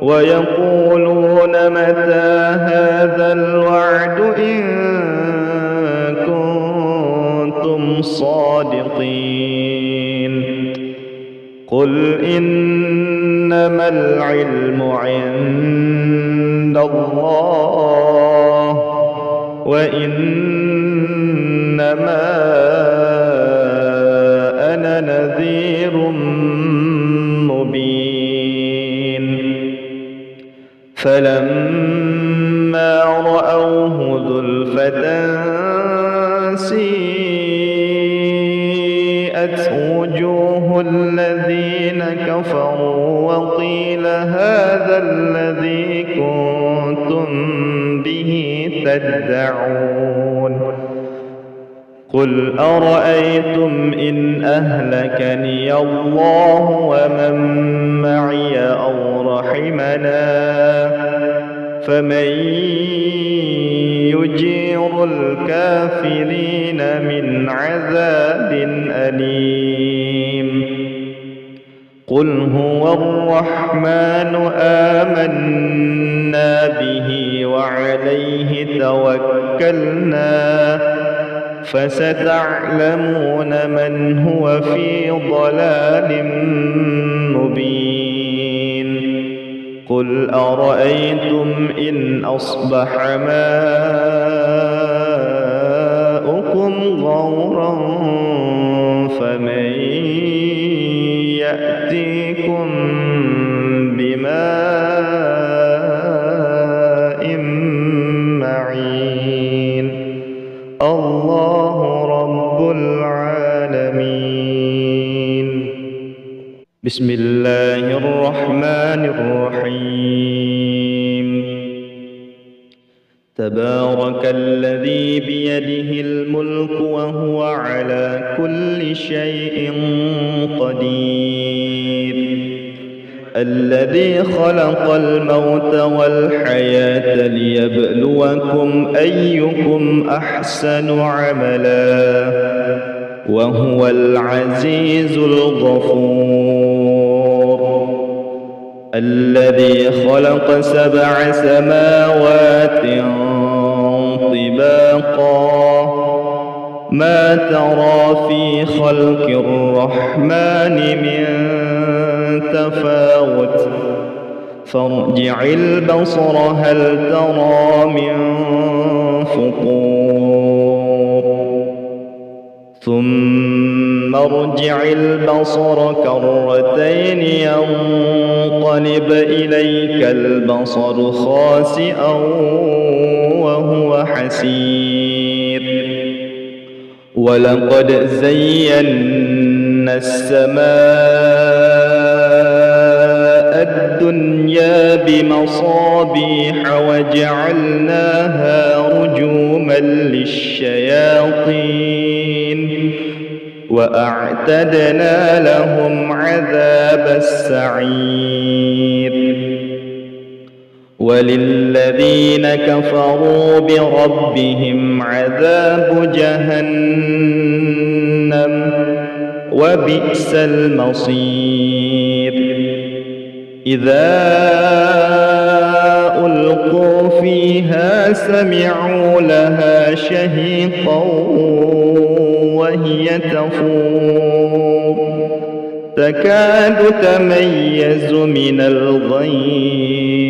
ويقولون متى هذا الوعد إن كنتم صادقين قل إنما العلم عند الله وإنما أنا نذير مبين فلما رأوه زلفة سيئت وجوه الذين كفروا وقيل هذا الذي كنتم به تدعون قل أرأيتم إن أهلكني الله ومن معي أو رحمنا فمن يجير الكافرين من عذاب أليم قل هو الرحمن آمنا به وعليه توكلنا فستعلمون من هو في ضلال مبين قل أرأيتم إن أصبح ماؤكم غورا فمن يأتيكم بماء معين الله رب العالمين بسم الله الرحمن الرحيم تبارك الذي بيده الملك وهو على كل شيء قدير الذي خلق الموت والحياة ليبلوكم أيكم أحسن عملا وهو العزيز الغفور الذي خلق 7 سماوات طباقا ما ترى في خلق الرحمن من تفاوت فارجع البصر هل ترى من فطور ثم ارجع البصر كرتين ينقلب إليك البصر خاسئا وهو حسير ولقد زينا السماء الدنيا بمصابيح وجعلناها رجوما للشياطين وأعتدنا لهم عذاب السعير وللذين كفروا بربهم عذاب جهنم وبئس المصير إذا ألقوا فيها سمعوا لها شهيقا وهي تفور تكاد تميز من الغيظ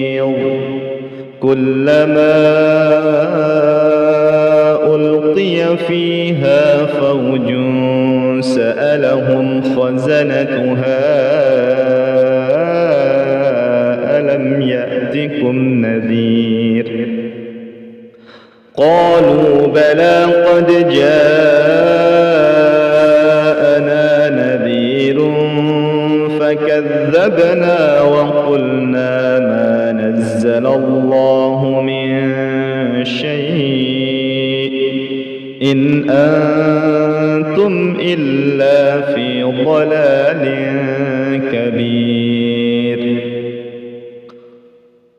كلما ألقي فيها فوج سألهم خزنتها ألم يأتكم نذير قالوا بلى قد جاءنا نذير فكذبنا وقلنا ما نزل الله من شيء إن أنتم إلا في ضلال كبير.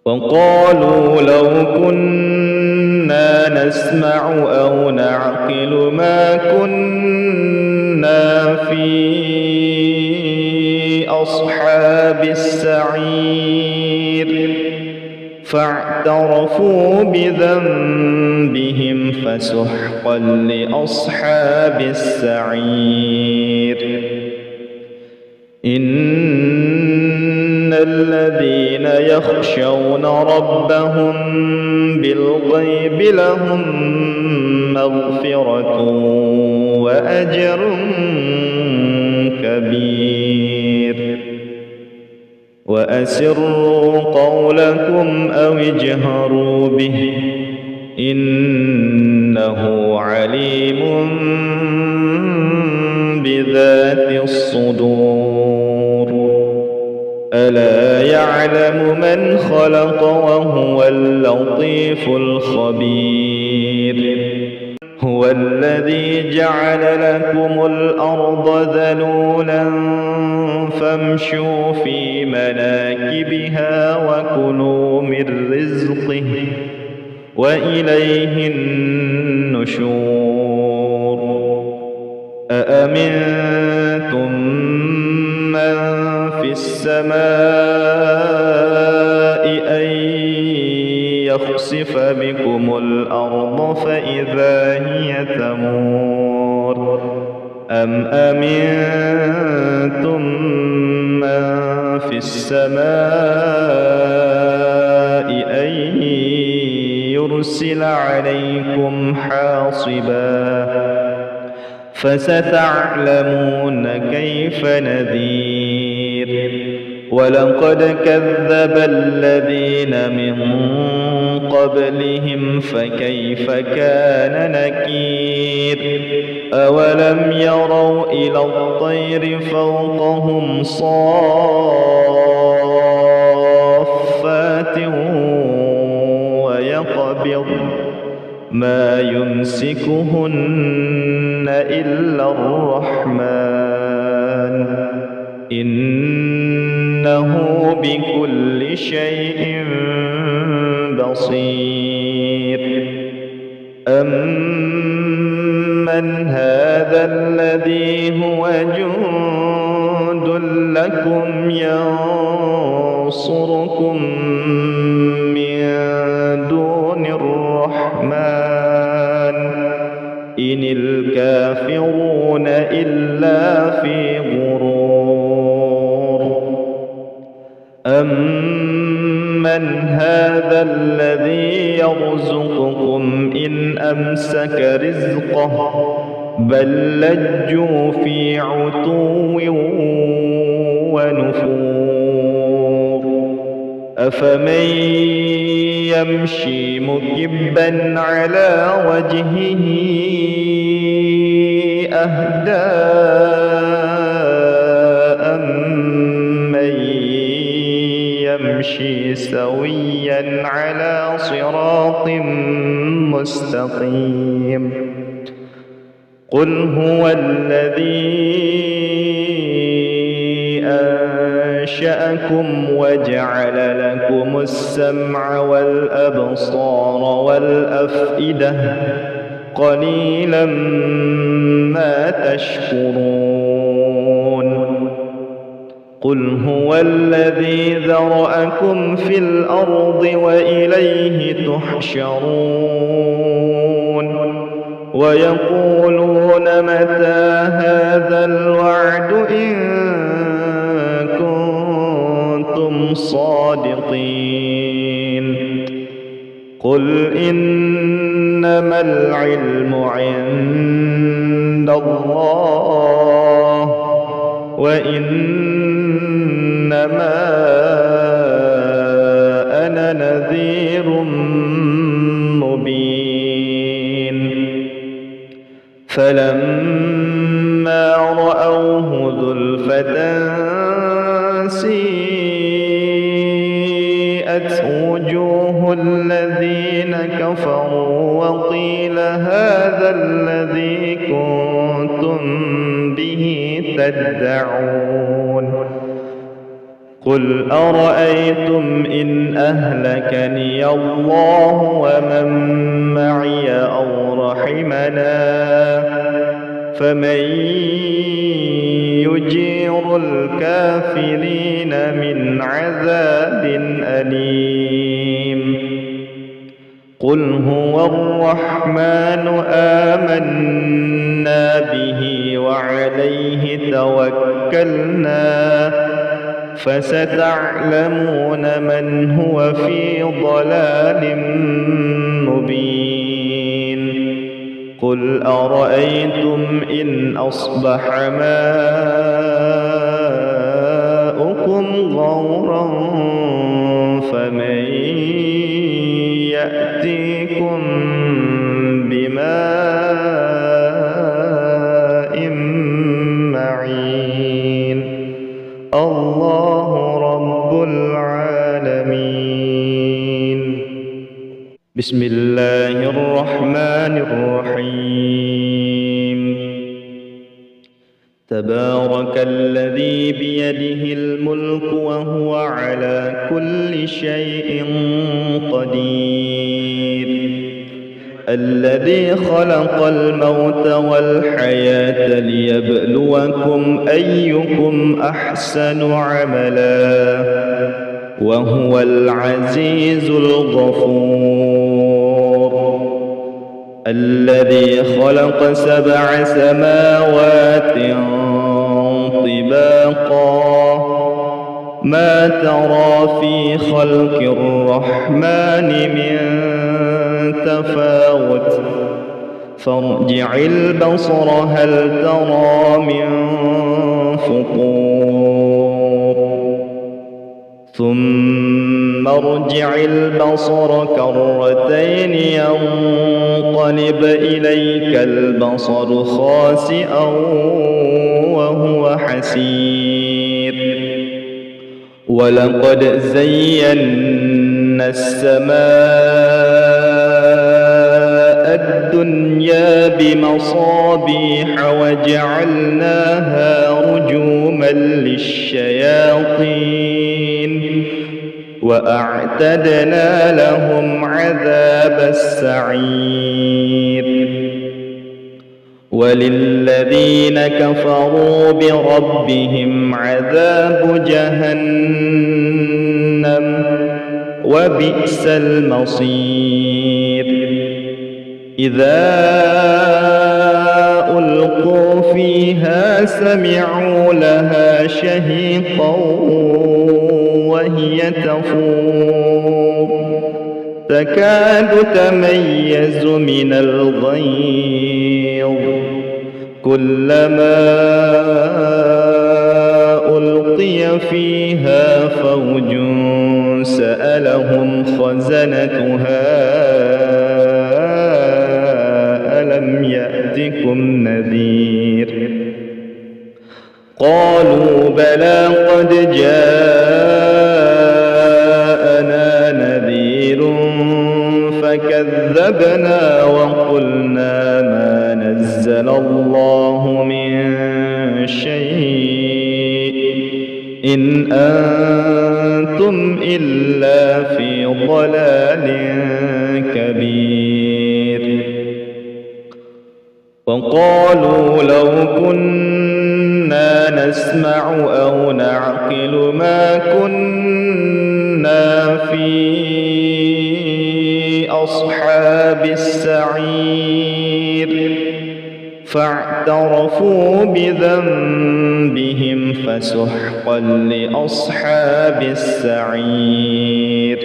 وقالوا لو كنا نسمع أو نعقل ما كنا في أصحاب السعير فاعترفوا بذنبهم فسحقا لأصحاب السعير. إن الذين يخشون ربهم بالغيب لهم مغفرة وأجر كبير. وأسروا قولكم أو اجهروا به إنه عليم بذات الصدور. ألا يعلم من خلق وهو اللطيف الخبير. هو الذي جعل لكم الأرض ذلولا فامشوا في مناكبها وكلوا من رزقه وإليه النشور. أأمنتم من في السماء أن يخسف بكم الأرض فإذا هي تمور أم أمنتم من في السماء أن يرسل عليكم حاصبا فستعلمون كيف نذير. ولقد كذب الذين من قبلهم فكيف كان نكير. أولم يروا إلى الطير فوقهم صافات ويقبض ما يمسكهن إلا الرحمن إنه بكل شيء بصير. أمن هذا الذي هو جند لكم ينصركم من دون الرحمن إن الكافرون إلا في غرور. أمن هذا الذي يرزقكم إن أمسك رزقه بل لجوا في عتو ونفور. أفمن يمشي مكبا على وجهه أهدى أمن يمشي سويا على صراط مستقيم. قل هو الذي أنشأكم وجعل لكم السمع والأبصار والأفئدة قليلا ما تشكرون. قل هو الذي ذرأكم في الأرض وإليه تحشرون. ويقولون متى هذا الوعد إن كنتم صادقين. قل إنما العلم عند الله وإنما أنا نذير مبين. فلما رأوه زلفة سيئت وجوه الذين كفروا كفروا وقيل هذا الذي كنتم به تدعون قل أرأيتم إن أهلكني الله ومن معي أو رحمنا فمن يجير الكافرين من عذاب أليم قل هو الرحمن آمنا به وعليه توكلنا فستعلمون من هو في ضلال مبين قل أرأيتم إن أصبح ماؤكم غورا فمن يأتيكم بماء معين الله رب العالمين بسم الله الرحمن الرحيم تبارك الذي بيده الملك وهو على كل شيء قدير الذي خلق الموت والحياة ليبلوكم أيكم أحسن عملا وهو العزيز الغفور الذي خلق 7 سماوات طباقا ما ترى في خلق الرحمن من تفاوت فارجع البصر هل ترى من فطور ثم ارجع البصر كرتين ينقلب إليك البصر خاسئا وهو حسير ولقد زينا السماء الدنيا بمصابيح وجعلناها رجوما للشياطين وأعتدنا لهم عذاب السعير وللذين كفروا بربهم عذاب جهنم وبئس المصير إذا ألقوا فيها سمعوا لها شهيقا وهي تفور تكاد تميز من الغيظ كلما ألقي فيها فوج سألهم خزنتها ألم يأتكم نذير قالوا بلى قد جاءنا نذير فكذبنا وقلنا ما نزل الله من شيء إن أنتم إلا في ضلال كبير وقالوا لو كنا نسمع أو نعقل ما كنا في أصحاب السعير فاعترفوا بذنبهم فسحقا لأصحاب السعير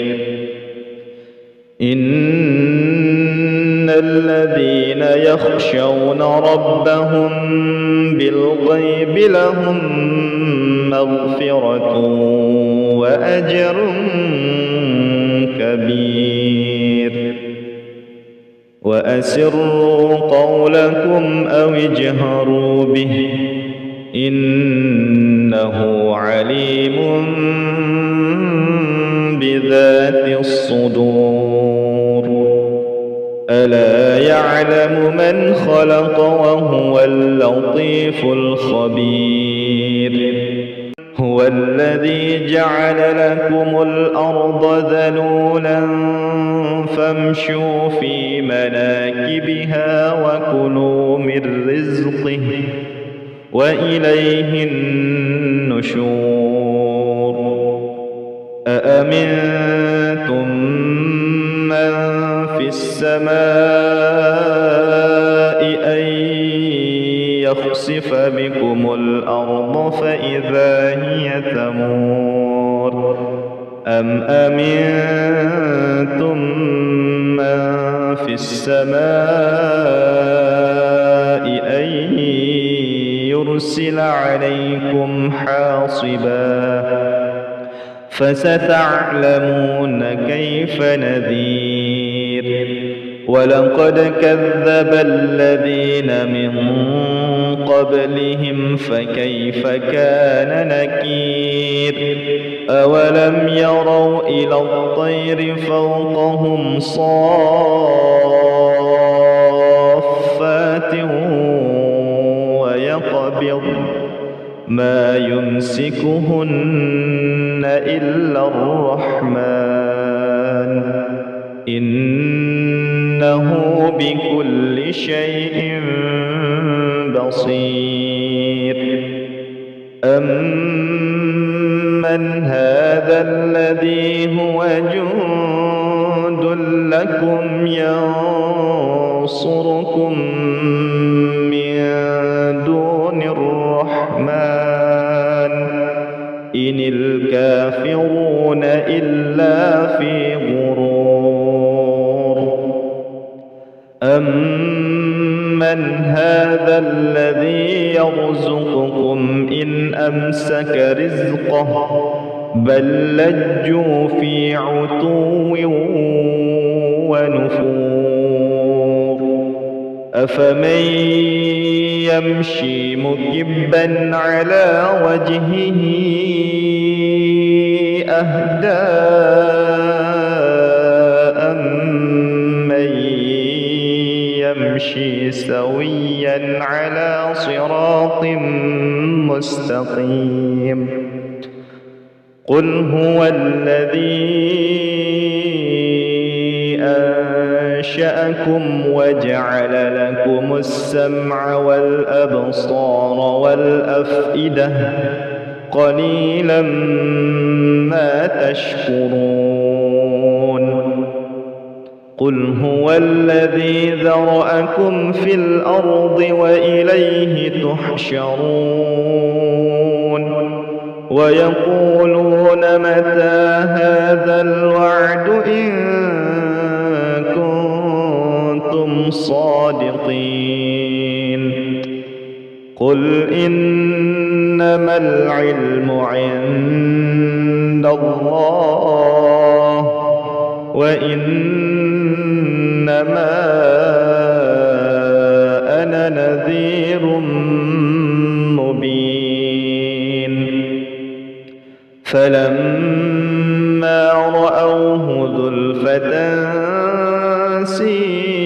إن الذين يخشون ربهم بالغيب لهم مغفرة وأجر كبير وأسروا قولكم أو اجهروا به إنه عليم بذات الصدور ألا يعلم من خلق وهو اللطيف الخبير هو الذي جعل لكم الأرض ذلولا فامشوا في مناكبها وكلوا من رزقه وإليه النشور أأمنتم من في السماء أن يخسف بكم الأرض فإذا هي تمور أم أمنتم من في السماء أن يرسل عليكم حاصبا فستعلمون كيف نذير ولقد كذب الذين من قبلهم فكيف كان نكير أولم يروا إلى الطير فوقهم صافات ويقبض ما يمسكهن إلا الرحمن إنه بكل شيء بصير أمن هذا الذي هو جند لكم ينصركم من دون الرحمن إن الكافرون إلا في غرور أمن هذا الذي يرزقكم إن أمسك رزقه بل لجوا في عتو ونفور أفمن يمشي مكبا على وجهه أهدى أمن يمشي سويا على صراط مستقيم قل هو الذي أنشأكم وجعل لكم السمع والأبصار والأفئدة قليلا ما تشكرون قل هو الذي ذرأكم في الأرض وإليه تحشرون ويقولون متى هذا الوعد إن كنتم صادقين قل إنما العلم عند الله وإنما أنا نذير مبين فلما رأوه زلفة سيئت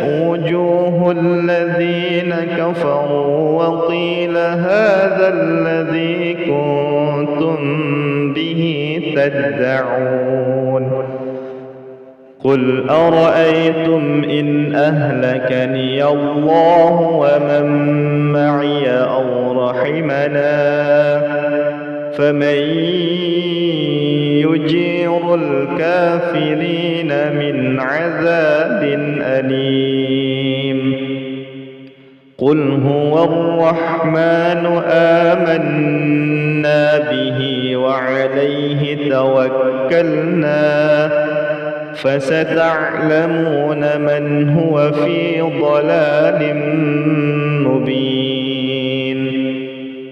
وجوه الذين كفروا وقيل هذا الذي كنتم به تدعون قل أرأيتم إن أهلكني الله ومن معي أو رحمنا فمن يجير الكافرين من عذاب أليم قل هو الرحمن آمنا به وعليه توكلنا فستعلمون من هو في ضلال مبين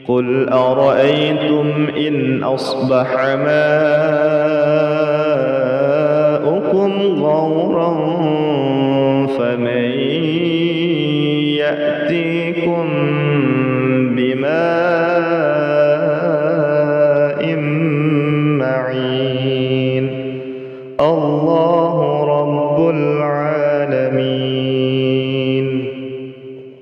قل أرأيتم إن أصبح ماؤكم غورا فمن يأتيكم بماء معين الله